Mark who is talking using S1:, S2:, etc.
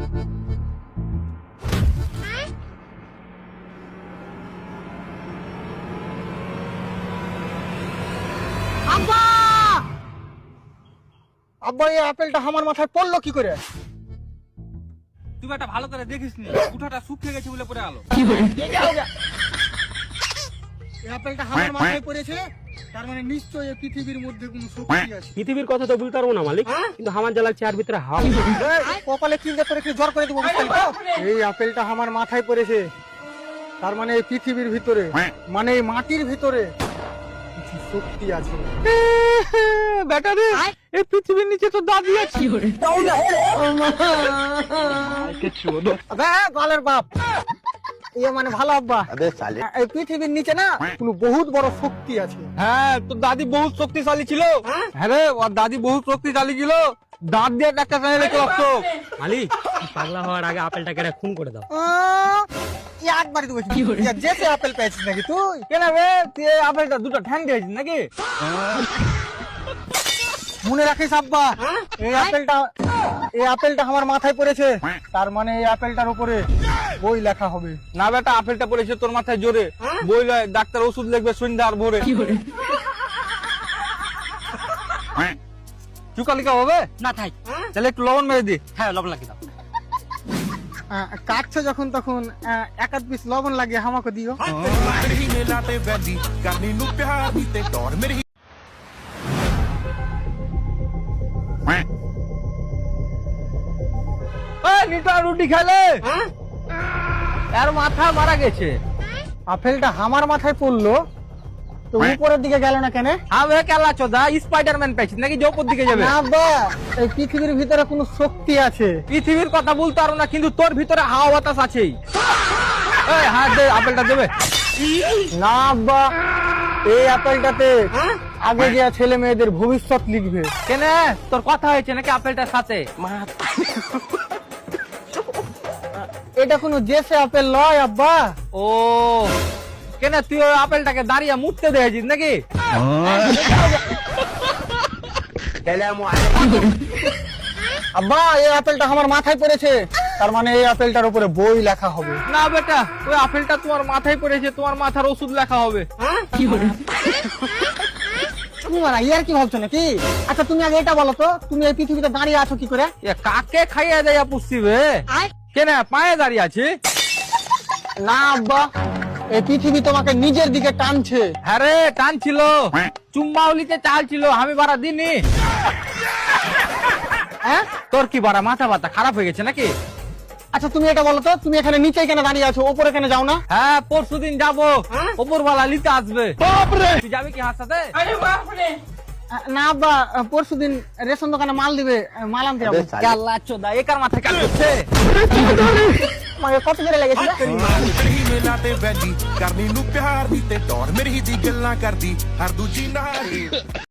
S1: আব্বা আব্বা এই আপেলটা আমার মাথায় পড়লো কি করে?
S2: তুই একটা ভালো করে দেখিস নি, উঠাটা শুকিয়ে গেছে বলে পড়ে আলো।
S1: এই আপেলটা আমার মাথায় পড়েছে, তার মানে নিশ্চয়ই এই পৃথিবীর মধ্যে কোনো শক্তি আছে।
S3: পৃথিবীর কথা তো বলতে পারবো না মালিক, কিন্তু আমার যা লাগছে আর ভিতরে হাওয়া।
S1: এই, কপালে চিন্তা করে কি জ্বর করে দেবো বুঝতে পারলি তো? এই আপেলটা আমার মাথায় পড়েছে, তার মানে এই পৃথিবীর ভিতরে, মানে এই মাটির ভিতরে কিছু শক্তি আছে।
S2: বেটা রে, এই পৃথিবীর নিচে তো দাদি আছে।
S1: আবে গালের বাপ, ইয়ে মানে ভালো আব্বা, এই পৃথিবীর নিচে না কোনো বহুত বড় শক্তি আছে।
S2: হ্যাঁ, তোর দাদি বহুত শক্তিশালী ছিল। হ্যাঁ রে, ওর দাদি বহুত শক্তিশালী ছিল, দাঁত দিয়ে একটা টানে রেখে রাখতো।
S3: মালিক, পাগলা হওয়ার আগে আপেলটা কেটে খুন করে দাও।
S1: একবারই তো বলছি, যেতে আপেল পেয়েছিস নাকি তুই?
S2: কেন রে, তুই এই আপেলটা দুটো ঠ্যাং দিয়েছিস নাকি?
S1: মনে রাখিস আব্বা, এই আপেলটা আমার মাথায় পড়েছে, তার মানে এই আপেলটার উপরে বই লেখা হবে।
S2: না বেটা, আপেলটা পড়েছে তোর মাথায় জোরে, বই লয়, ডাক্তার ওষুধ লিখবে সন্ধ্যা আর ভোরে। চুকালিকা হবে
S3: না থাই,
S2: তাহলে একটু লবণ মেরে দি।
S3: হ্যাঁ লবণ লাগিয়ে দাও।
S1: কাটছে যখন তখন এক আধ পিস লবণ লাগিয়ে আমাকে দিও।
S2: নিটা রুটি খেলে এর মাথা মারা গেছে।
S1: আপেলটা আমার মাথায় পড়লো তো উপরের দিকে গেল না কেন?
S2: আমি কেলা চোদা স্পাইডারম্যান পেয়েছিস নাকি যে উপর দিকে যাবে?
S1: না আব্বা, এই পৃথিবীর ভিতরে কোনো শক্তি আছে।
S2: পৃথিবীর কথা বলতে পারো না, কিন্তু তোর ভিতরে হাওয়া বাতাস আছেই। এই হাত দে, আপেলটা দেবে।
S1: না আব্বা, এই আপেলটাতে আগে যে ছেলে মেয়েদের ভবিষ্যৎ লিখবে।
S2: কেন, তোর কথা হয়েছে নাকি আপেলটার সাথে?
S1: এটা কোনো জেসে আপেল নয় আব্বা।
S2: ও কেন, তুই ওই আপেলটাকে দাঁড়িয়ে মুততে দিয়েছিস নাকি?
S1: আব্বা এই আপেলটা আমার মাথায় পড়েছে, তার মানে এই আপেলটার উপরে বই লেখা হবে।
S2: না বেটা, ওই আপেলটা তোমার মাথায় পড়েছে, তোমার মাথার ওষুধ লেখা হবে।
S1: ইয়ার কি ভাবছো নাকি? আচ্ছা তুমি আগে এটা বলো তো, তুমি এই পৃথিবীতে দাঁড়িয়ে আছো কি করে?
S2: এ কাকে খাইয়ে দেয়া পুষিবে? কেন পায়ে দাঁড়িয়ে আছে?
S1: না আব্বা, এই পৃথিবী তোমাকে নিজের দিকে টানছে।
S2: হ্যাঁ রে, টানছিল, চুম্বাউলিতে চাল ছিল, আমি বাড়া দিনি।
S1: হ্যাঁ,
S2: তোর কি বাড়া মাথা ব্যথা খারাপ হয়ে গেছে নাকি?
S1: আচ্ছা তুমি এটা বলো তো, তুমি এখানে নিচে কেন দাঁড়িয়ে আছো, উপরে কেন যাও না?
S2: হ্যাঁ, পরশুদিন যাবো, ওপরওয়ালা নিতে আসবে। তুই যাবি কি হাত সাথে?
S1: না আব্বা, পরশুদিন রেশন দোকানে মাল দিবে, মাল আনতে যাবো।
S2: গাল্লা চোদা, একার মাথায় কাজ করছে।
S1: আমাকে কত জোরে লেগেছিল?
S4: ਲਾਤੇ ਵੈਲੀ ਕਰਨੀ ਨੂੰ ਪਿਆਰ ਦੀ ਤੇ ਟੌਰ ਮੇਰੀ ਦੀ ਗੱਲਾਂ ਕਰਦੀ ਹਰ ਦੂਜੀ ਨਾਲ